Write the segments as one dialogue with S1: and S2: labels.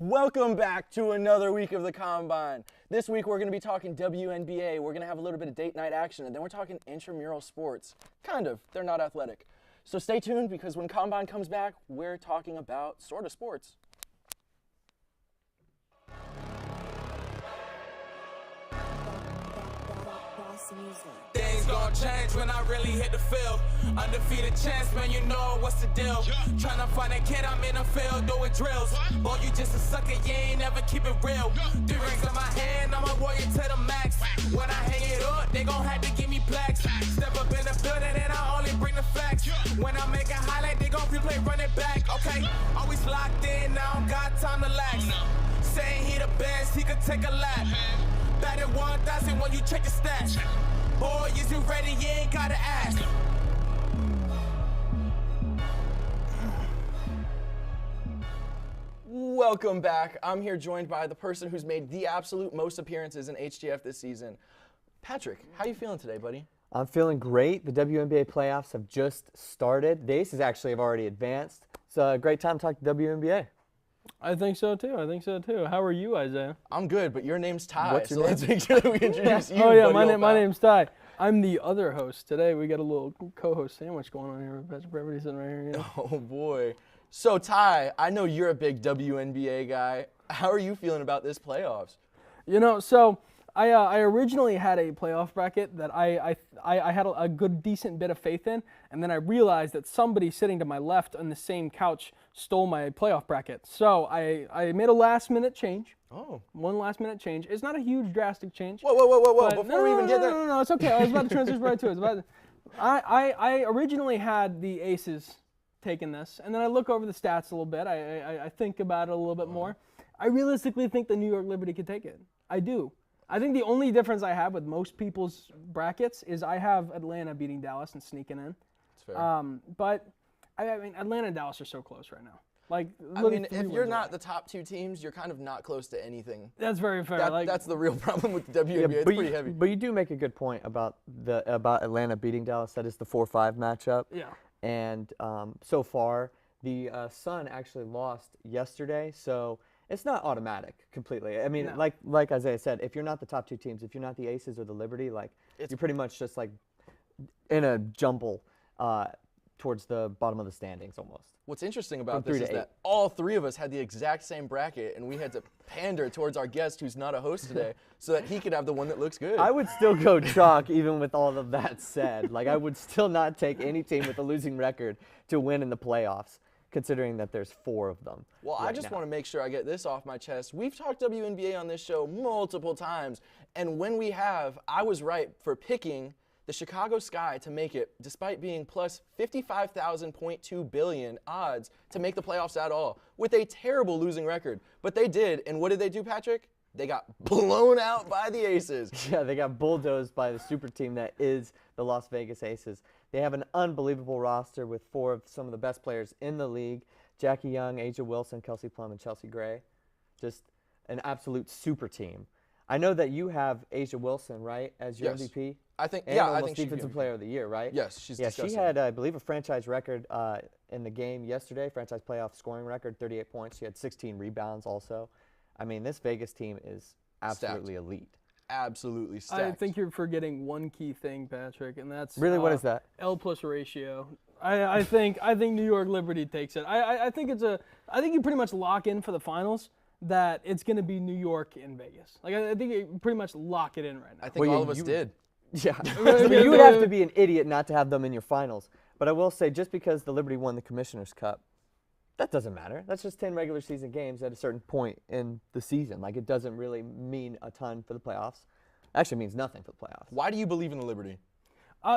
S1: Welcome back to another week of the Combine. This week we're going to be talking WNBA, we're going to have a little bit of date night action, and then we're talking intramural sports. Kind of, they're not athletic. So stay tuned because when Combine comes back, we're talking about sort of sports.
S2: Things gon' change when I really hit the field. Undefeated champs, man, you know what's the deal. Tryna find a kid, I'm in the field doing drills. Boy, you just a sucker, you ain't never keep it real. 3 rings in my hand, I'm a warrior to the max. When I hang it up, they gon' have to give me plaques. Step up in the building and I only bring the facts. When I make a highlight, they gon' replay, run it back. Okay, always locked in, now I don't got time to lax. Saying he the best, he could take a lap. Batted 1,000 when you check the stats. Boy, is you ready? You ain't gotta ask.
S1: Welcome back. I'm here joined by the person who's made the absolute most appearances in HGF this season. Patrick, how you feeling today, buddy?
S3: I'm feeling great. The WNBA playoffs have just started. The Aces actually have already advanced. It's a great time to talk to WNBA.
S4: I think so too. How are you, Isaiah?
S1: I'm good, but your name's Ty,
S3: What's your
S1: so let's make sure that we introduce you.
S4: Oh yeah,
S1: buddy,
S4: my name's Ty. I'm the other host today. We got a little co-host sandwich going on here with Patrick Brevity sitting right here. You know?
S1: Oh boy. So Ty, I know you're a big WNBA guy. How are you feeling about this playoffs?
S4: You know, so I originally had a playoff bracket that I had a good decent bit of faith in, and then I realized that somebody sitting to my left on the same couch stole my playoff bracket. So I made a last-minute change.
S1: Oh.
S4: One last-minute change. It's not a huge drastic change.
S1: Whoa. Before we even get there.
S4: No, it's okay. I was about to transition right to it. I originally had the Aces taking this, and then I look over the stats a little bit. I think about it a little bit more. I realistically think the New York Liberty could take it. I do. I think the only difference I have with most people's brackets is I have Atlanta beating Dallas and sneaking in.
S1: That's fair.
S4: But I mean, Atlanta and Dallas are so close right now. Like,
S1: I mean, if you're not the top two teams, you're kind of not close to anything.
S4: That's very fair.
S1: That's the real problem with the WNBA. It's pretty heavy.
S3: But you do make a good point about Atlanta beating Dallas. That is the 4-5 matchup.
S4: Yeah.
S3: And so far, the Sun actually lost yesterday, so it's not automatic completely. I mean,
S4: No.
S3: like Isaiah said, if you're not the top two teams, if you're not the Aces or the Liberty, like you're pretty much just like in a jumble towards the bottom of the standings almost.
S1: What's interesting about
S3: From
S1: this
S3: 3
S1: is
S3: to 8.
S1: that all three of us had the exact same bracket, and we had to pander towards our guest who's not a host today so that he could have the one that looks good.
S3: I would still go chalk even with all of that said. Like I would still not take any team with a losing record to win in the playoffs, considering that there's 4 of them.
S1: Well, I just want to make sure I get this off my chest. We've talked WNBA on this show multiple times, and when we have, I was right for picking the Chicago Sky to make it, despite being plus 55,000.2 billion odds to make the playoffs at all, with a terrible losing record. But they did, and what did they do, Patrick? They got blown out by the Aces.
S3: Yeah, they got bulldozed by the super team that is the Las Vegas Aces. They have an unbelievable roster with 4 of some of the best players in the league. Jackie Young, Asia Wilson, Kelsey Plum, and Chelsea Gray. Just an absolute super team. I know that you have Asia Wilson, right, as your
S1: Yes.
S3: MVP?
S1: I think,
S3: And
S1: yeah, I
S3: almost
S1: think she's
S3: Defensive Player of the Year, right?
S1: Yes, she's
S3: Yeah,
S1: disgusting.
S3: she had, I believe, a franchise record in the game yesterday, franchise playoff scoring record, 38 points. She had 16 rebounds also. I mean, this Vegas team is absolutely elite.
S1: Absolutely stacked.
S4: I think you're forgetting one key thing, Patrick, and that's
S3: Really, what is that?
S4: L plus ratio. I think New York Liberty takes it. I think you pretty much lock in for the finals that it's going to be New York in Vegas. Like I think you pretty much lock it in right now.
S1: I think all of us did.
S3: Yeah, but you would have to be an idiot not to have them in your finals. But I will say, just because the Liberty won the Commissioner's Cup, that doesn't matter. That's just 10 regular season games at a certain point in the season. Like, it doesn't really mean a ton for the playoffs. Actually means nothing for the playoffs.
S1: Why do you believe in the Liberty?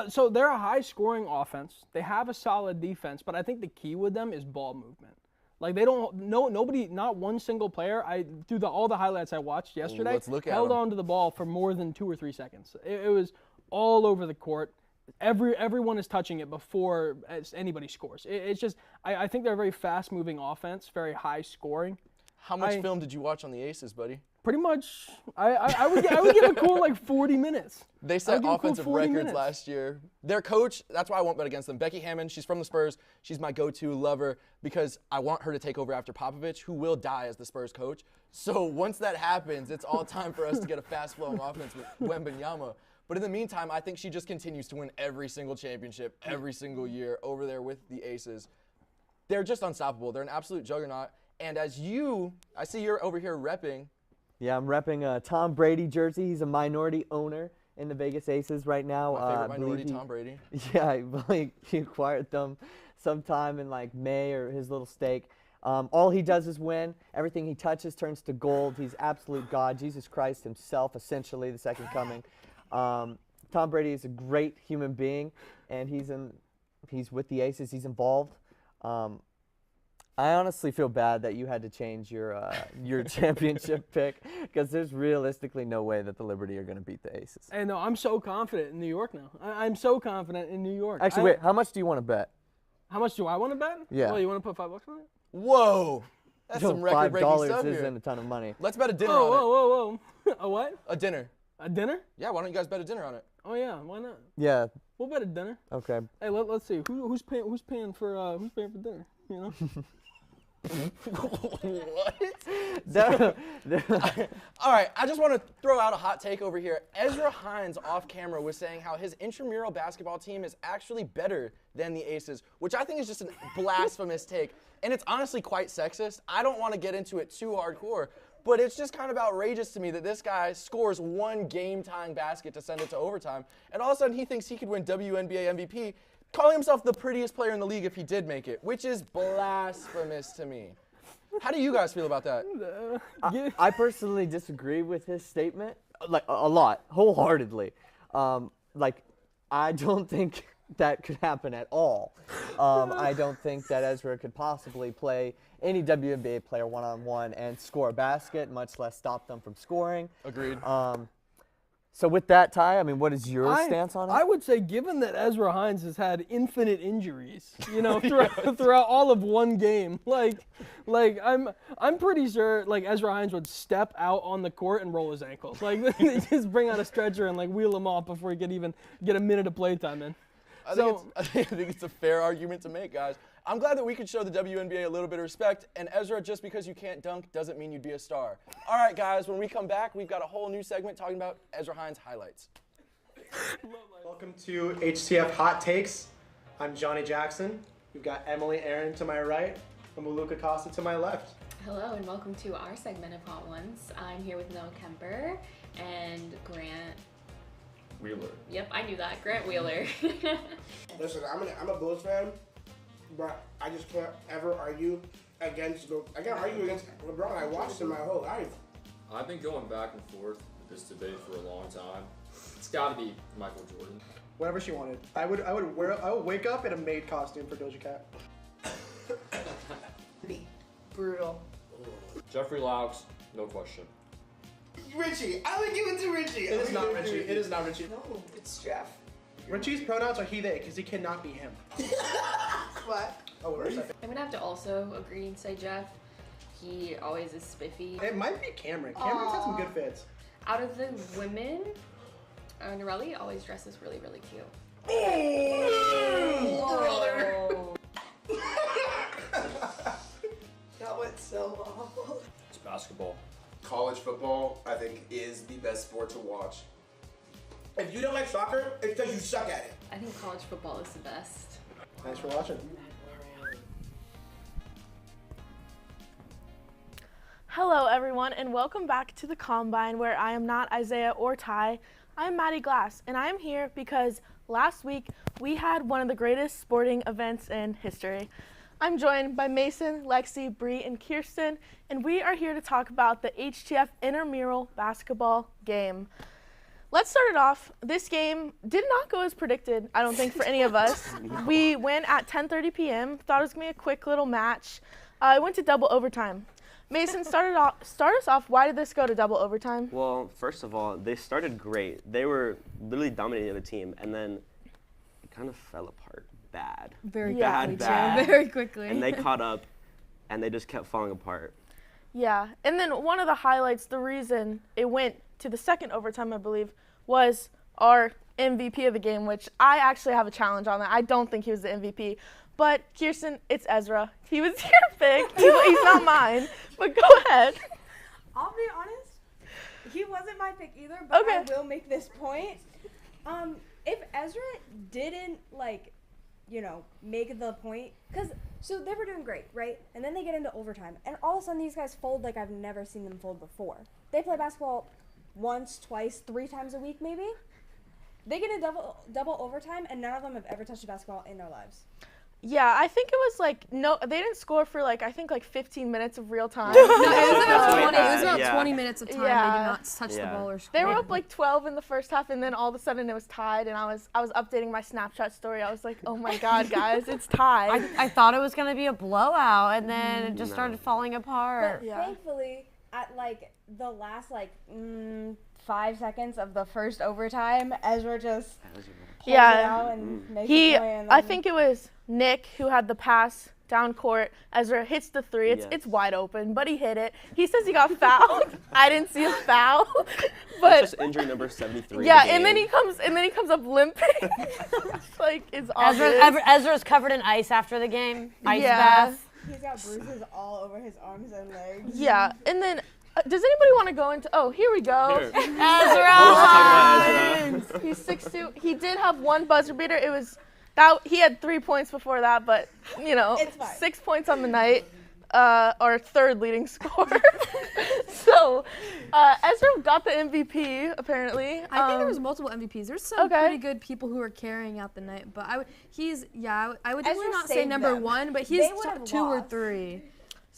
S4: So they're a high-scoring offense. They have a solid defense, but I think the key with them is ball movement. Like nobody, not one single player. Through all the highlights I watched yesterday,
S1: Let's look at
S4: held
S1: them.
S4: on to the ball for more than 2 or 3 seconds. It was all over the court. Everyone is touching it before anybody scores. It's just I think they're a very fast-moving offense, very high-scoring.
S1: How much film did you watch on the Aces, buddy?
S4: Pretty much, I would give a cool like 40 minutes.
S1: They
S4: I'd
S1: set
S4: give a cool
S1: offensive
S4: 40
S1: records
S4: minutes.
S1: last year. Their coach, that's why I won't bet against them. Becky Hammond, she's from the Spurs. She's my go-to lover because I want her to take over after Popovich, who will die as the Spurs coach. So once that happens, it's all time for us to get a fast-flowing offense with Wembanyama. But in the meantime, I think she just continues to win every single championship, every single year over there with the Aces. They're just unstoppable. They're an absolute juggernaut. And as I see you're over here repping.
S3: Yeah, I'm repping a Tom Brady jersey. He's a minority owner in the Vegas Aces right now.
S1: My favorite
S3: I believe
S1: minority, Tom Brady.
S3: Yeah, I believe he acquired them sometime in like May or his little stake. All he does is win. Everything he touches turns to gold. He's absolute God, Jesus Christ himself, essentially the second coming. Tom Brady is a great human being, and he's with the Aces. He's involved. I honestly feel bad that you had to change your championship pick because there's realistically no way that the Liberty are going to beat the Aces.
S4: And no, I'm so confident in New York now. I'm so confident in New York.
S3: Actually, wait, how much do you want to bet?
S4: How much do I want to bet?
S3: Yeah.
S4: Well, you want to put $5 on it?
S1: Whoa. That's some record-breaking stuff
S3: $5
S1: here.
S3: isn't a ton of money.
S1: Let's bet a dinner
S4: Whoa,
S1: on
S4: whoa, whoa. A what?
S1: it. A dinner.
S4: A dinner?
S1: Yeah, why don't you guys bet a dinner on it?
S4: Oh yeah, why not?
S3: Yeah.
S4: We'll bet a dinner.
S3: Okay.
S4: Hey, let's see. Who's paying for dinner? You know?
S1: What?
S3: That-
S1: All right, I just want to throw out a hot take over here. Ezra Hines off camera was saying how his intramural basketball team is actually better than the Aces, which I think is just a blasphemous take. And it's honestly quite sexist. I don't want to get into it too hardcore, but it's just kind of outrageous to me that this guy scores one game-tying basket to send it to overtime, and all of a sudden he thinks he could win WNBA MVP, calling himself the prettiest player in the league if he did make it, which is blasphemous to me. How do you guys feel about that?
S3: I personally disagree with his statement, like a lot, wholeheartedly. I don't think that could happen at all. I don't think that Ezra could possibly play any WNBA player one-on-one and score a basket, much less stop them from scoring.
S1: Agreed.
S3: So with that, Ty, I mean, what is your stance on it?
S4: I would say, given that Ezra Hines has had infinite injuries, throughout all of one game, I'm pretty sure Ezra Hines would step out on the court and roll his ankle. They just bring out a stretcher and wheel him off before he could even get a minute of playtime in.
S1: I think it's a fair argument to make, guys. I'm glad that we could show the WNBA a little bit of respect, and Ezra, just because you can't dunk doesn't mean you'd be a star. All right, guys, when we come back, we've got a whole new segment talking about Ezra Hines highlights.
S5: Welcome to HTF Hot Takes. I'm Johnny Jackson. We've got Emily Aaron to my right and Maluka Costa to my left.
S6: Hello and welcome to our segment of Hot Ones. I'm here with Noah Kemper and Grant
S7: Wheeler.
S6: Yep, I knew that. Grant Wheeler.
S8: Listen, I'm a Bulls fan, but I just can't ever argue against LeBron. I watched him my whole life.
S7: I've been going back and forth with this debate for a long time. It's got to be Michael Jordan.
S5: Whatever she wanted. I would wake up in a maid costume for Doja Cat.
S9: Brutal.
S7: Jeffrey Laux, no question.
S8: Richie, I would give it to Richie.
S5: It is not Richie. It is not Richie.
S9: No, it's Jeff.
S5: Richie's pronouns are he, they, because he cannot be him.
S9: What?
S5: Oh, what was that?
S6: I'm gonna have to also agree and say Jeff. He always is spiffy.
S5: It might be Cameron. Cameron's had some good fits.
S6: Out of the women, Norelli always dresses really, really cute.
S9: Whoa. That went so awful.
S7: It's basketball.
S8: College football, I think, is the best sport to watch. If you don't like soccer, it's because you suck at it.
S6: I think college football is the best.
S5: Thanks for watching.
S10: Hello everyone and welcome back to the Combine, where I am not Isaiah or Ty. I am Maddie Glass, and I am here because last week we had one of the greatest sporting events in history. I'm joined by Mason, Lexi, Bree, and Kirsten, and we are here to talk about the HTF intramural basketball game. Let's start it off. This game did not go as predicted, I don't think, for any of us. We went at 10:30 p.m., thought it was going to be a quick little match. It went to double overtime. Mason, start us off. Why did this go to double overtime?
S11: Well, first of all, they started great. They were literally dominating the team, and then it kind of fell apart
S6: Very
S11: bad.
S6: quickly.
S11: And they caught up, and they just kept falling apart.
S10: Yeah, and then one of the highlights, the reason it went to the second overtime, I believe, was our MVP of the game, which I actually have a challenge on that. I don't think he was the MVP. But, Kirsten, it's Ezra. He was your pick. He's not mine. But go ahead.
S12: I'll be honest, he wasn't my pick either, but
S10: Okay.
S12: I will make this point. If Ezra didn't, make the point, so they were doing great, right? And then they get into overtime, and all of a sudden these guys fold like I've never seen them fold before. They play basketball once, twice, 3 times a week maybe. They get a double overtime, and none of them have ever touched a basketball in their lives.
S10: Yeah, I think it was no, they didn't score for 15 minutes of real time.
S13: No, it was about 20 minutes of time. They did
S10: Yeah.
S13: not touch the ball or score.
S10: They were up 12 in the first half, and then all of a sudden it was tied, and I was updating my Snapchat story. I was like, oh my God, guys, it's tied.
S14: I thought it was going to be a blowout, and then it just started falling apart.
S12: But thankfully, at the last 5 seconds of the first overtime, Ezra just pulls it out and makes a play. And
S10: I think it was Nick who had the pass down court. Ezra hits the 3. It's wide open, but he hit it. He says he got fouled. I didn't see a foul, but
S11: That's just injury number 73.
S10: yeah, and then he comes up limping. It's obvious.
S14: Ezra's covered in ice after the game. Ice bath.
S12: He's got bruises all over his arms and legs.
S10: Yeah, and then does anybody want to go into? Oh, here we go.
S11: Here.
S10: Ezra. He's 6'2". He did have one buzzer beater. It was he had 3 points before that, but
S12: It's fine.
S10: 6 points on the night. Our third leading scorer. So Ezra got the MVP apparently.
S13: I think there was multiple MVPs. There's some
S10: Okay.
S13: pretty good people who are carrying out the night, but I would definitely
S12: Ezra
S13: not say
S12: saved
S13: number
S12: them.
S13: 1, but
S12: They
S13: he's
S12: would've
S13: 2 or
S12: lost.
S13: 3.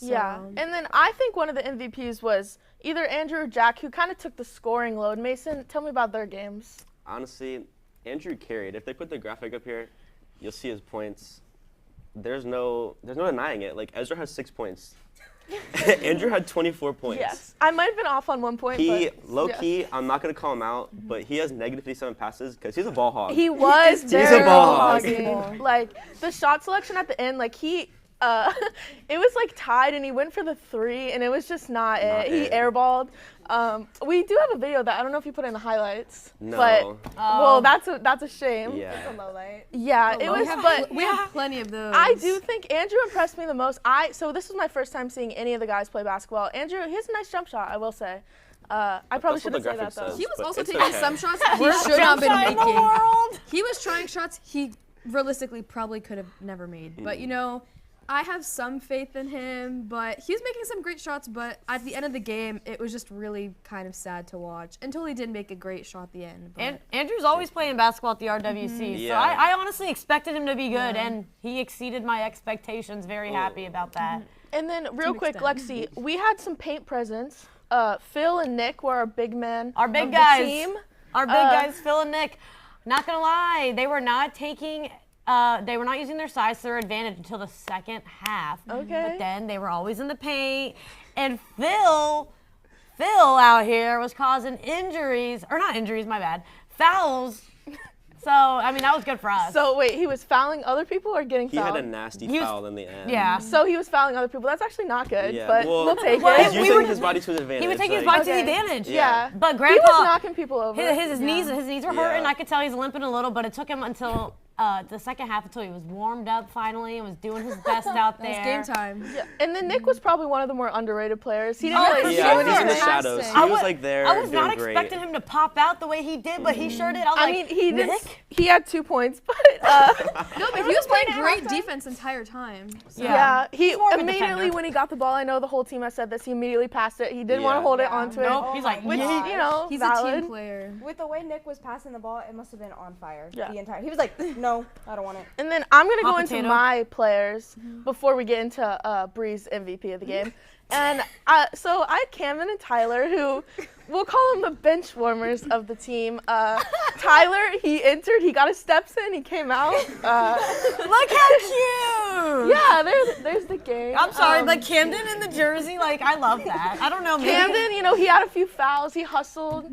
S10: Yeah,
S13: So-
S10: and then I think one of the MVPs was either Andrew or Jack, who kind of took the scoring load. Mason, tell me about their games.
S11: Honestly, Andrew carried. If they put the graphic up here, you'll see his points. There's no denying it. Ezra has 6 points. Andrew had 24 points.
S10: Yes, I might have been off on 1 point.
S11: He,
S10: but
S11: low-key,
S10: yes.
S11: I'm not going to call him out, but he has negative 57 passes because he's a ball hog.
S10: He was
S11: He's
S10: very
S11: a ball hog.
S10: hogging. The shot selection at the end, it was tied, and he went for the 3, and it was just not it. He airballed. We do have a video that I don't know if you put in the highlights.
S11: No.
S10: But well, that's a shame.
S11: Yeah.
S12: It's a low light.
S10: Yeah, it was. But
S13: we have plenty of those.
S10: I do think Andrew impressed me the most. So this was my first time seeing any of the guys play basketball. Andrew, he has a nice jump shot, I will say. I probably
S11: That's what the
S10: shouldn't say that
S11: graphic
S10: though.
S11: says.
S13: He was
S11: but
S13: also
S11: it's
S13: taking
S11: okay.
S13: some shots that he should not have been making. He was trying shots he realistically probably could have never made. But I have some faith in him, but he was making some great shots, but at the end of the game, it was just really kind of sad to watch until he did make a great shot at the end.
S14: And Andrew's always playing basketball at the RWC, so
S11: Yeah.
S14: I honestly expected him to be good, and he exceeded my expectations. Very happy about that.
S10: And then real quick, Lexi, we had some paint presents. Phil and Nick were our big men.
S14: Our big
S10: of
S14: guys.
S10: The team.
S14: Our big guys, Phil and Nick. Not gonna lie, they were not using their size to their advantage until the second half.
S10: Okay.
S14: But then they were always in the paint, and Phil out here was causing fouls. So, that was good for us.
S10: So wait, he was fouling other people or getting
S11: He
S10: fouled?
S11: had a nasty foul in the end.
S14: Yeah.
S10: So he was fouling other people. That's actually not good,
S11: Yeah,
S10: but
S11: well,
S10: we'll take
S11: He's
S10: it.
S11: using his body to his advantage.
S14: He was taking his
S11: like-
S14: body to the advantage.
S10: Yeah.
S14: But
S10: He
S14: Grandpa,
S10: was knocking people over.
S14: his knees were hurting.
S11: Yeah.
S14: I could tell he's limping a little, but it took him until the second half until he was warmed up finally and was doing his best out there.
S13: It's game time.
S10: Yeah. And then Nick was probably one of the more underrated players. He didn't
S14: Oh,
S10: play
S14: for
S11: Yeah,
S14: sure.
S11: he's in the
S13: Fantastic.
S11: shadows. He
S14: I
S11: was
S14: wa-
S11: there
S14: I was
S11: doing
S14: not
S11: great.
S14: expecting him to pop out the way he did, but he sure did.
S10: I mean, he did.
S14: Nick?
S10: He had 2 points, but
S13: No, but he was playing great defense the entire time. So.
S10: yeah, he
S14: more of a
S10: immediately
S14: defender.
S10: when he got the ball, I know the whole team has said this. He immediately passed it. He didn't want to
S11: Yeah.
S10: hold it onto it.
S14: Nope, he's like,
S10: Which
S12: gosh.
S13: He's
S10: valid.
S13: a team player.
S12: With the way Nick was passing the ball, it must have been on fire
S10: Yeah.
S12: the entire. He was like, "No, I don't want it."
S10: And then I'm gonna go
S14: Hot
S10: into
S14: potato.
S10: my players before we get into Bree's MVP of the game. And so I had Camden and Tyler, who we'll call them the bench warmers of the team. Tyler, he entered, he got his steps in, he came out.
S14: Look how cute!
S10: Yeah, there's the game.
S14: I'm sorry, but Camden in the jersey, I love that. I don't know, maybe.
S10: Camden, he had a few fouls. He hustled,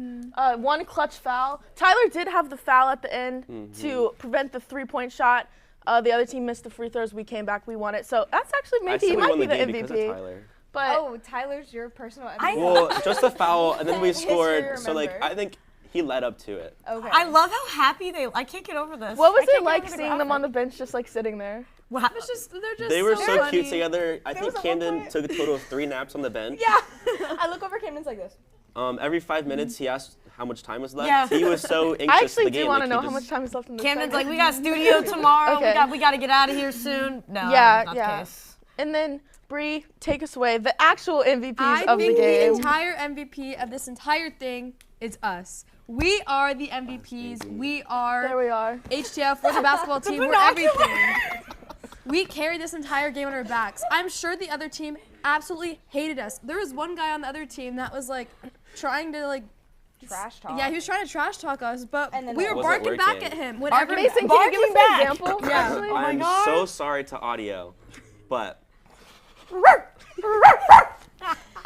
S10: one clutch foul. Tyler did have the foul at the end to prevent the 3-point shot. The other team missed the free throws. We came back. We won it. So that's actually
S11: I
S10: maybe
S11: said
S10: he
S11: we
S10: might
S11: won
S10: be
S11: the
S10: the
S11: game
S10: MVP.
S11: because of Tyler.
S10: But
S12: Oh, Tyler's your personal MVP.
S11: Well, just a foul, and then we
S12: History
S11: scored. So like,
S12: remembered.
S11: I think he led up to it.
S12: Okay.
S14: I love how happy I can't get over this.
S10: what was
S14: I can't
S10: it
S14: get
S10: like
S14: over the
S10: seeing them on the
S14: graphic.
S10: bench just like sitting there?
S13: It's just, they're just
S11: They were so
S13: funny.
S11: cute together. I think
S12: was at one
S11: Camden
S12: point-
S11: took a total of 3 naps on the bench.
S12: Yeah. I look over Camden's like this.
S11: Every 5 minutes, he asked how much time was left.
S14: Yeah.
S11: He was so anxious
S10: I
S11: for
S10: actually
S11: the game.
S10: do want to
S11: like,
S10: know
S11: he
S10: how
S11: just-
S10: much time is left in this
S14: Camden's
S10: segment.
S14: like, we got studio tomorrow.
S10: Okay.
S14: We got to get out of here soon. No,
S10: Yeah,
S14: not
S10: yeah.
S14: the case.
S10: And then Bree, take us away. The actual MVPs
S13: I
S10: of the
S13: think the
S10: game.
S13: entire MVP of this entire thing is us. We are the MVPs. We are
S10: There we are.
S13: HTF. We're the basketball team. We're everything. We carry this entire game on our backs. I'm sure the other team absolutely hated us. There was one guy on the other team that was like trying to like
S12: Trash talk.
S13: Yeah, he was trying to trash talk us, but
S12: And then
S13: we
S12: that
S13: were
S11: wasn't
S13: barking back
S11: working.
S13: at him. Whenever
S10: Mason, can you give us an example?
S13: Yeah.
S10: Actually?
S14: Oh my
S11: I'm
S14: God.
S11: so sorry to audio, but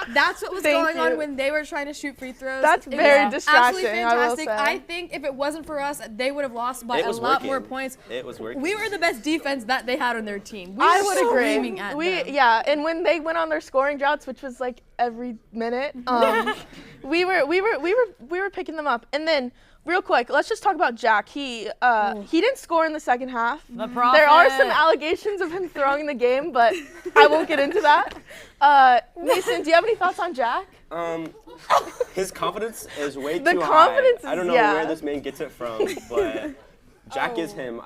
S13: That's what was
S10: Thank
S13: going
S10: you.
S13: on when they were trying to shoot free throws.
S10: That's
S13: It was
S10: very
S13: absolutely
S10: distracting, I will
S13: fantastic.
S10: say.
S13: I think if it wasn't for us, they would have lost by
S11: it
S13: a
S11: was
S13: lot
S11: working.
S13: more points.
S11: It was working.
S13: We were the best defense that they had on their team. We
S10: I
S13: were
S10: would agree.
S13: screaming at them.
S10: Yeah, and when they went on their scoring droughts, which was like every minute, we were picking them up. And then, real quick, let's just talk about Jack. He didn't score in the second half.
S14: The
S10: There are some
S14: prophet.
S10: allegations of him throwing the game, but I won't get into that. Mason, do you have any thoughts on Jack?
S11: His confidence is way
S10: The
S11: too
S10: confidence
S11: high. I
S10: is-
S11: don't know
S10: yeah.
S11: where this man gets it from, but Jack is him.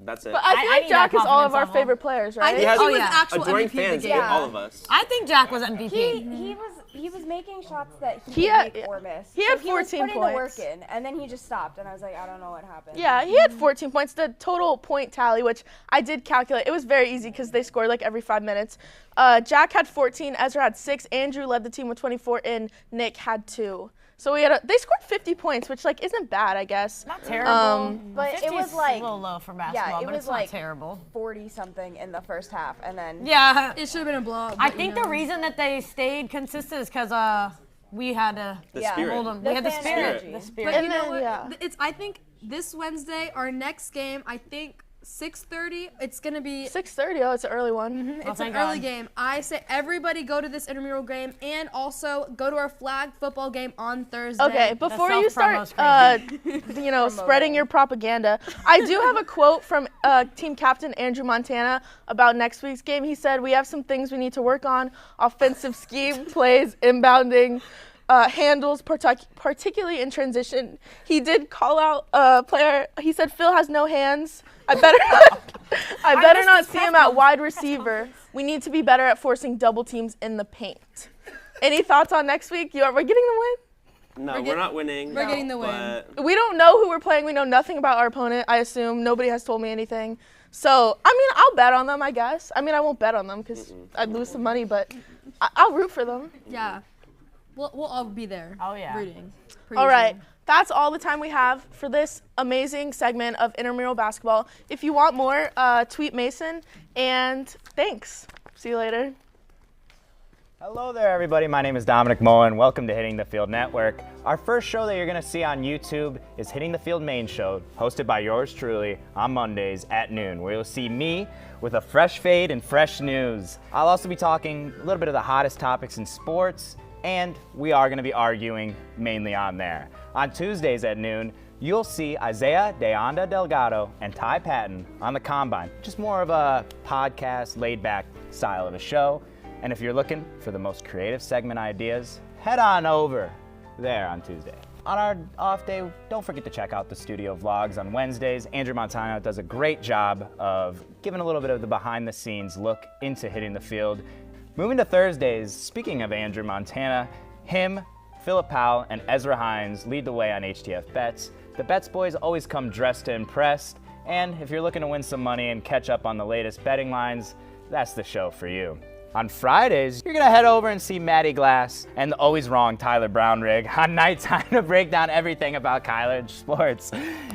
S11: That's it.
S10: But I feel
S14: I
S10: like
S14: need
S10: Jack
S14: that
S10: is all of
S14: confidence
S10: our
S14: level.
S10: favorite players,
S13: I
S10: right?
S11: he has
S13: he was actual
S11: adoring
S13: MVP of the
S11: fans,
S13: game.
S11: all of us.
S14: I think Jack was MVP.
S12: He was making shots that
S10: He
S12: he
S10: had-
S12: could make or miss.
S10: he had
S12: So he was
S10: 14
S12: putting the work
S10: points.
S12: in, and then he just stopped, and I was like, I don't know what happened.
S10: Yeah, he had 14 points. The total point tally, which I did calculate, it was very easy because they scored like every 5 minutes. Jack had 14, Ezra had 6, Andrew led the team with 24, and Nick had 2. So they scored 50 points, which like isn't bad, I guess.
S14: Not terrible.
S12: But it
S14: 50
S12: was
S14: is
S12: like
S14: a little low for basketball,
S12: it
S14: but
S12: was
S14: it's
S12: like
S14: not terrible.
S12: 40 something in the first half, and then
S14: Yeah.
S13: It should have been a blowout.
S14: I
S13: but,
S14: think
S13: you know.
S14: the reason that they stayed consistent is because we had to
S11: The
S12: Yeah.
S11: spirit.
S14: hold them.
S12: The
S14: We had the
S12: fan
S14: spirit.
S12: energy.
S14: The
S13: But
S14: spirit.
S10: And
S13: you know
S10: then,
S13: what?
S10: yeah.
S13: It's. I think this Wednesday, our next game, I think 6:30. It's gonna be.
S10: 6:30. Oh, it's an early one.
S13: It's an
S14: thank
S13: early
S14: God.
S13: game. I say everybody go to this intramural game and also go to our flag football game on Thursday.
S10: Okay, before you start,
S14: self-promo's
S10: spreading your propaganda, I do have a quote from team captain Andrew Montana about next week's game. He said, "We have some things we need to work on: offensive scheme, plays, inbounding." Handles, particularly in transition. He did call out a player. He said Phil has no hands. I better not see him at wide receiver. We need to be better at forcing double teams in the paint. Any thoughts on next week? We're getting the win?
S11: No, we're not winning.
S13: We're getting the win.
S11: But
S10: We don't know who we're playing. We know nothing about our opponent, I assume. Nobody has told me anything. So, I mean, I'll bet on them, I guess. I mean, I won't bet on them because I'd lose some money, but I'll root for them.
S13: Yeah. We'll all be there.
S14: Oh, yeah.
S13: Rooting.
S10: All right. That's all the time we have for this amazing segment of intramural basketball. If you want more, tweet Mason. And thanks. See you later.
S15: Hello there, everybody. My name is Dominic Mullen. Welcome to Hitting the Field Network. Our first show that you're going to see on YouTube is Hitting the Field Main Show, hosted by yours truly on Mondays at noon, where you'll see me with a fresh fade and fresh news. I'll also be talking a little bit of the hottest topics in sports, and we are going to be arguing mainly on there. On Tuesdays at noon, you'll see Isaiah De Anda Delgado and Ty Patton on the Combine. Just more of a podcast, laid-back style of a show. And if you're looking for the most creative segment ideas, head on over there on Tuesday. On our off day, don't forget to check out the studio vlogs on Wednesdays. Andrew Montano does a great job of giving a little bit of the behind-the-scenes look into hitting the field. Moving to Thursdays, speaking of Andrew Montana, him, Philip Powell, and Ezra Hines lead the way on HTF Bets. The Bets boys always come dressed to impress, and if you're looking to win some money and catch up on the latest betting lines, that's the show for you. On Fridays, you're gonna head over and see Maddie Glass and the always wrong Tyler Brownrigg on Nighttime to break down everything about college sports.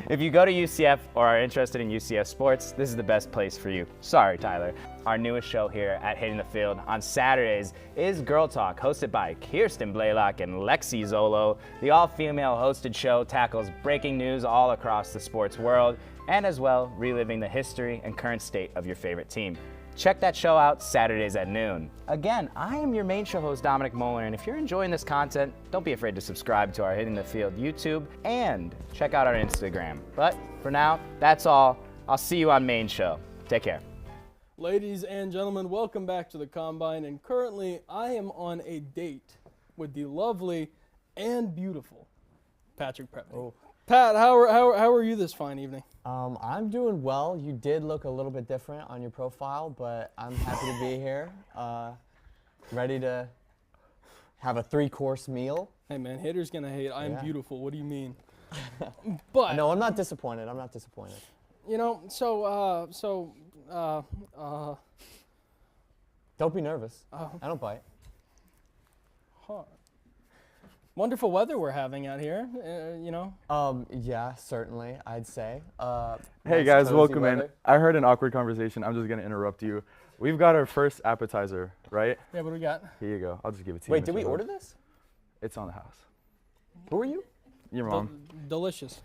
S15: If you go to UCF or are interested in UCF sports, this is the best place for you. Sorry, Tyler. Our newest show here at Hitting the Field on Saturdays is Girl Talk, hosted by Kirsten Blaylock and Lexi Zolo. The all-female hosted show tackles breaking news all across the sports world and as well reliving the history and current state of your favorite team. Check that show out Saturdays at noon. Again, I am your main show host, Dominic Moeller, and if you're enjoying this content, don't be afraid to subscribe to our Hitting the Field YouTube and check out our Instagram. But for now, that's all. I'll see you on main show. Take care.
S4: Ladies and gentlemen, welcome back to the Combine, and currently I am on a date with the lovely and beautiful Patrick Prepney.
S3: Oh.
S4: Pat, how are you this fine evening?
S3: I'm doing well. You did look a little bit different on your profile, but I'm happy to be here. Ready to have a 3-course meal.
S4: Hey man, haters gonna hate. I'm
S3: Yeah.
S4: beautiful. What do you mean? But
S3: no, I'm not disappointed. I'm not disappointed.
S4: You know,
S3: Don't be nervous. I don't bite.
S4: Huh. Wonderful weather we're having out here, you know.
S3: Yeah, certainly, I'd say.
S16: Hey
S3: nice
S16: guys,
S3: cozy
S16: welcome
S3: weather.
S16: in. I heard an awkward conversation. I'm just gonna interrupt you. We've got our first appetizer, right?
S4: Yeah, what do we got?
S16: Here you go. I'll just give it to you.
S3: Wait, did we
S16: Mr.
S3: order
S16: Host.
S3: this?
S16: It's on the house.
S3: Who are you?
S16: Your mom.
S4: Delicious.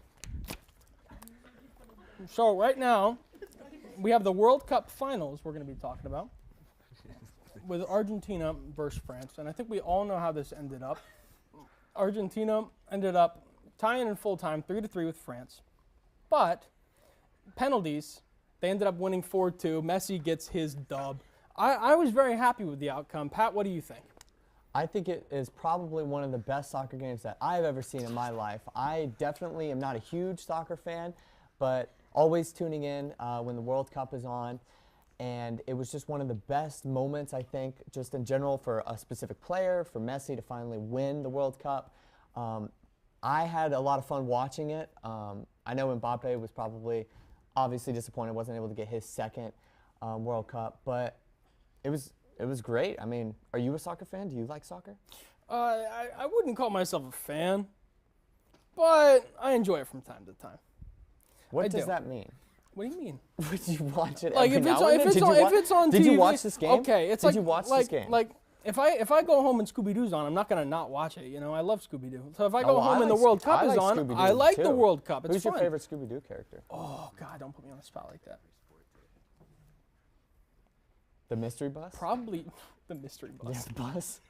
S4: So right now, we have the World Cup finals we're going to be talking about with Argentina versus France. And I think we all know how this ended up. Argentina ended up tying in full time 3-3 with France. But penalties, they ended up winning 4-2. Messi gets his dub. I was very happy with the outcome. Pat, what do you think?
S3: I think it is probably one of the best soccer games that I've ever seen in my life. I definitely am not a huge soccer fan, but always tuning in when the World Cup is on. And it was just one of the best moments, I think, just in general for a specific player, for Messi to finally win the World Cup. I had a lot of fun watching it. I know Mbappe was probably obviously disappointed, wasn't able to get his second World Cup, but it was great. I mean, are you a soccer fan? Do you like soccer?
S4: I wouldn't call myself a fan, but I enjoy it from time to time.
S3: What does that mean?
S4: What do you mean?
S3: Would you watch it
S4: Like
S3: every
S4: if
S3: now
S4: it's,
S3: and
S4: if
S3: then?
S4: it's,
S3: Did
S4: on,
S3: you
S4: if it's on
S3: Did
S4: TV,
S3: you watch this game?
S4: Okay, it's
S3: Did
S4: like
S3: you watch
S4: like,
S3: this game?
S4: Like if I go home and Scooby-Doo's on, I'm not gonna not watch it. You know, I love Scooby-Doo. So if I go home and the World Cup is on, I like the World Cup. It's
S3: Who's
S4: fun.
S3: your favorite Scooby-Doo character?
S4: Oh God, don't put me on the spot like that.
S3: The mystery bus?
S4: Probably the mystery bus.
S3: Yeah, the bus.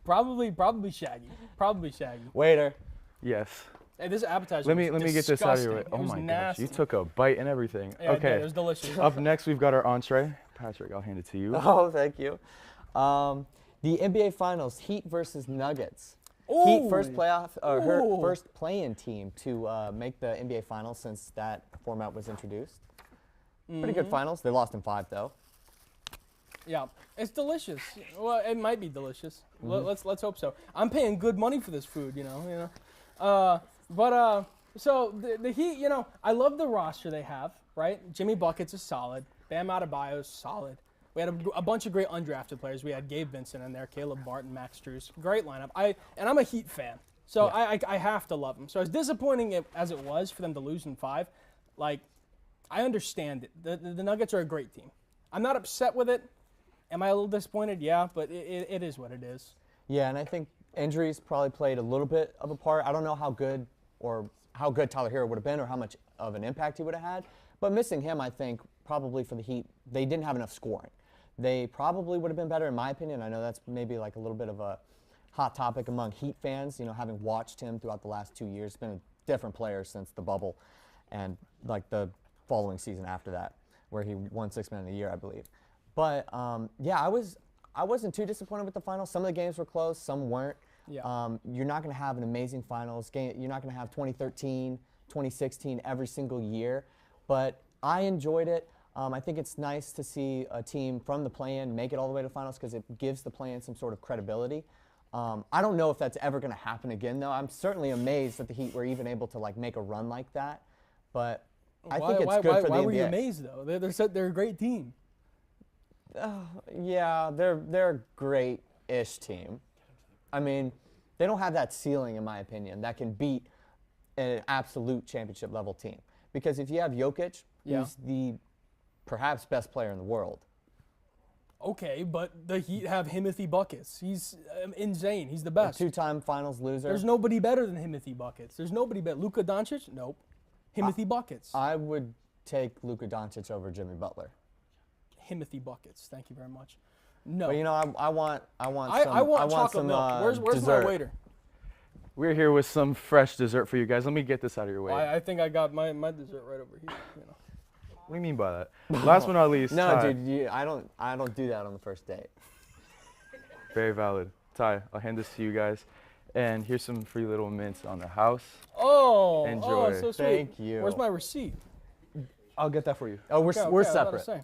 S4: Probably Shaggy. Probably Shaggy.
S16: Waiter. Yes.
S4: Hey, this appetizer.
S16: Let me get this out of your way.
S4: It
S16: Oh
S4: was
S16: my gosh,
S4: nasty.
S16: you took a bite and everything.
S4: Yeah, I
S16: okay.
S4: did. It was delicious.
S16: Up next, we've got our entree. Patrick, I'll hand it to you.
S3: Oh, thank you. The NBA Finals, Heat versus Nuggets.
S4: Ooh.
S3: Heat first
S4: Ooh.
S3: first play-in team to make the NBA Finals since that format was introduced. Pretty good finals. They lost in 5 though.
S4: Yeah, it's delicious. Well, it might be delicious. Let's hope so. I'm paying good money for this food, you know. So the Heat, you know, I love the roster they have, right? Jimmy Buckets is solid. Bam Adebayo is solid. We had a bunch of great undrafted players. We had Gabe Vincent in there, Caleb Martin, Max Strus. Great lineup. I'm a Heat fan, so yeah. I have to love them. So as disappointing as it was for them to lose in 5, like, I understand it. The Nuggets are a great team. I'm not upset with it. Am I a little disappointed? Yeah, but it is what it is.
S3: Yeah, and I think injuries probably played a little bit of a part. I don't know how good Tyler Hero would have been or how much of an impact he would have had, but missing him, I think, probably for the Heat, they didn't have enough scoring. They probably would have been better, in my opinion. I know that's maybe like a little bit of a hot topic among Heat fans, you know, having watched him throughout the last 2 years. Been a different player since the bubble and like the following season after that, where he won 6 Man of the Year, I believe. But yeah, I wasn't too disappointed with the finals. Some of the games were close, some weren't.
S4: Yeah.
S3: You're not going to have an amazing finals game. You're not going to have 2013, 2016 every single year, but I enjoyed it. I think it's nice to see a team from the play-in make it all the way to the finals because it gives the play-in some sort of credibility. I don't know if that's ever going to happen again, though. I'm certainly amazed that the Heat were even able to like make a run like that, but I think it's good for the NBA.
S4: Why were you amazed though? They're a great team.
S3: Yeah, they're a great-ish team. I mean, they don't have that ceiling, in my opinion, that can beat an absolute championship level team. Because if you have Jokic, who's the perhaps best player in the world.
S4: Okay, but the Heat have Timothy Buckets. He's insane. He's the best.
S3: A 2-time finals loser.
S4: There's nobody better than Timothy Buckets. There's nobody better. Luka Doncic? Nope. Timothy Buckets.
S3: I would take Luka Doncic over Jimmy Butler.
S4: Timothy buckets. Thank you very much. No.
S3: But you know, I want
S4: chocolate
S3: some
S4: milk. Where's
S3: dessert.
S4: my waiter?
S16: We're here with some fresh dessert for you guys. Let me get this out of your way.
S4: I think I got my dessert right over here. You know.
S16: What do you mean by that? Last but not least,
S3: No,
S16: Ty.
S3: dude, I don't do that on the first date.
S16: Very valid. Ty, I'll hand this to you guys. And here's some free little mints on the house.
S4: Oh,
S16: enjoy.
S4: So sweet.
S3: Thank you.
S4: Where's my receipt?
S16: I'll get that for you.
S3: Oh, we're
S4: Okay, I was
S3: separate.
S4: about to say.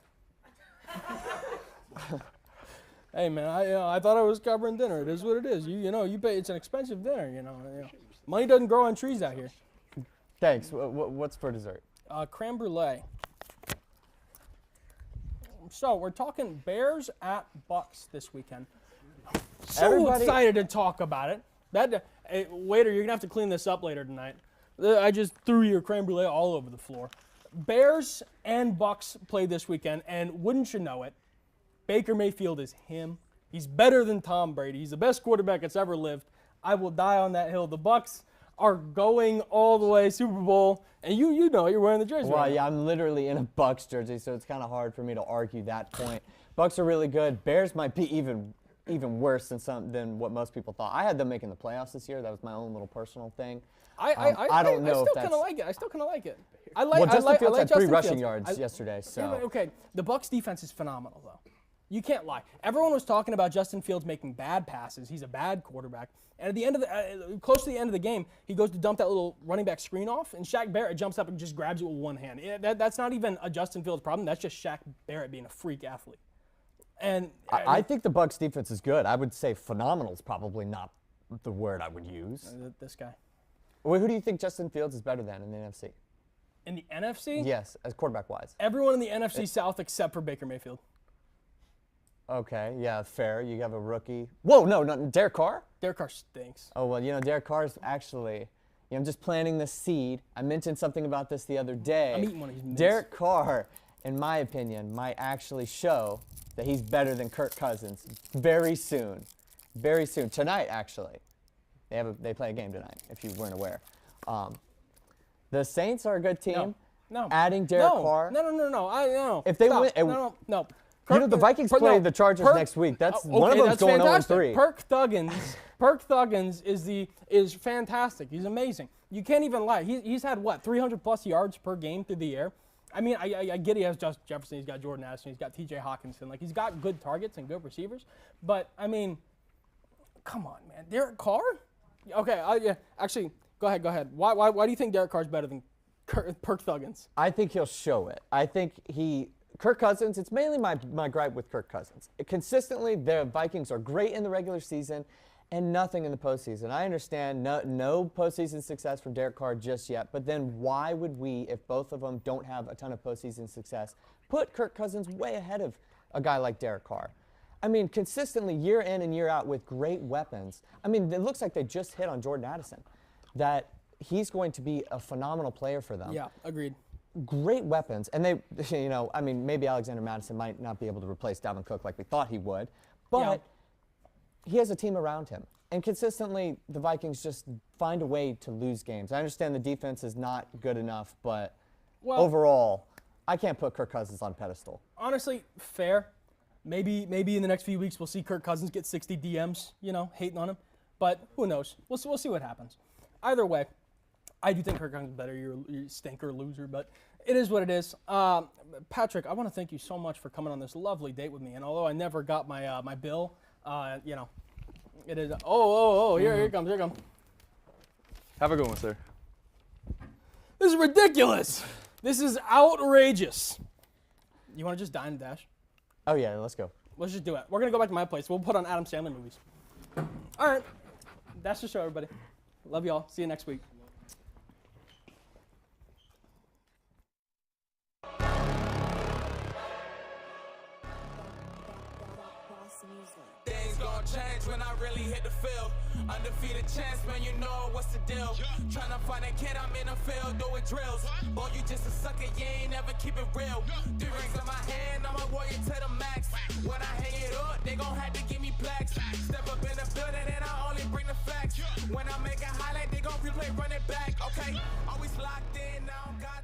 S4: Hey man, I thought I was covering dinner. It is what it is. You pay. It's an expensive dinner. You know. Money doesn't grow on trees out here.
S3: Thanks. What's for dessert?
S4: Creme brulee. So we're talking Bears at Bucks this weekend. So excited to talk about it. Waiter, you're gonna have to clean this up later tonight. I just threw your creme brulee all over the floor. Bears and Bucks play this weekend, and wouldn't you know it, Baker Mayfield is him. He's better than Tom Brady. He's the best quarterback that's ever lived. I will die on that hill. The Bucks are going all the way Super Bowl, and you know you're wearing the jersey.
S3: Well,
S4: right
S3: yeah,
S4: now.
S3: I'm literally in a Bucks jersey, so it's kind of hard for me to argue that point. Bucks are really good. Bears might be even worse than what most people thought. I had them making the playoffs this year. That was my own little personal thing.
S4: I don't know if that's. I still kind of like it.
S3: Justin Fields had 3
S4: Justin
S3: rushing
S4: Fields.
S3: yards yesterday. So
S4: Yeah, but okay, the Bucks defense is phenomenal though. You can't lie. Everyone was talking about Justin Fields making bad passes. He's a bad quarterback. And at the end of the, close to the end of the game, he goes to dump that little running back screen off, and Shaq Barrett jumps up and just grabs it with one hand. That's not even a Justin Fields problem. That's just Shaq Barrett being a freak athlete. And
S3: I think the Bucks defense is good. I would say phenomenal is probably not the word I would use.
S4: This guy.
S3: Well, who do you think Justin Fields is better than in the NFC?
S4: In the NFC?
S3: Yes, as quarterback-wise.
S4: Everyone in the NFC South except for Baker Mayfield.
S3: Okay, yeah, fair. You have a rookie. Whoa, no, Derek Carr?
S4: Derek Carr stinks.
S3: Oh, well, Derek Carr's actually, I'm just planting the seed. I mentioned something about this the other day.
S4: I'm eating one of these mints.
S3: Derek Carr, in my opinion, might actually show that he's better than Kirk Cousins very soon. Very soon. Tonight, actually. They play a game tonight, if you weren't aware. The Saints are a good team.
S4: No.
S3: Adding Derek Carr.
S4: No.
S3: If they
S4: Stop.
S3: win,
S4: No.
S3: the Vikings play the Chargers next week. That's one of them's going 0-3.
S4: Perk Thuggins is fantastic. He's amazing. You can't even lie. He's had 300 plus yards per game through the air. I mean, I get he has Justin Jefferson, he's got Jordan Addison, he's got T.J. Hawkinson. Like, he's got good targets and good receivers. But I mean, come on, man, Derek Carr? Okay, actually, go ahead. Why do you think Derek Carr's better than Perk Thuggins?
S3: I think he'll show it. I think Kirk Cousins, it's mainly my gripe with Kirk Cousins. Consistently, the Vikings are great in the regular season and nothing in the postseason. I understand no postseason success from Derek Carr just yet, but then why would we, if both of them don't have a ton of postseason success, put Kirk Cousins way ahead of a guy like Derek Carr? I mean, consistently year in and year out with great weapons. I mean, it looks like they just hit on Jordan Addison, that he's going to be a phenomenal player for them.
S4: Yeah, agreed.
S3: Great weapons, and they, I mean, maybe Alexander Mattison might not be able to replace Dalvin Cook like we thought he would, but he has a team around him. And consistently, the Vikings just find a way to lose games. I understand the defense is not good enough, but overall, I can't put Kirk Cousins on pedestal.
S4: Honestly, fair. Maybe in the next few weeks we'll see Kirk Cousins get 60 DMs, hating on him. But who knows? We'll see what happens. Either way, I do think Kirk Cousins is better. You're a stinker loser, but it is what it is. Patrick, I want to thank you so much for coming on this lovely date with me. And although I never got my my bill, it is. Here it comes.
S16: Have a good one, sir.
S4: This is ridiculous. This is outrageous. You want to just dine and dash?
S3: Oh yeah, let's go.
S4: Let's just do it. We're gonna go back to my place. We'll put on Adam Sandler movies. All right, that's the show, everybody. Love y'all. See you next week.
S2: Things gon' change when I really hit the field. Undefeated champs, man, you know what's the deal. Tryna find a kid, I'm in the field doing drills. Boy, you just a sucker, you ain't never keep it real. 3 rings in my hand, I'm a warrior to the max. When I hang it up, they gon' have to give me plaques. Step up in the building and I only bring the facts. When I make a highlight, they gon' replay, run it back, okay? Always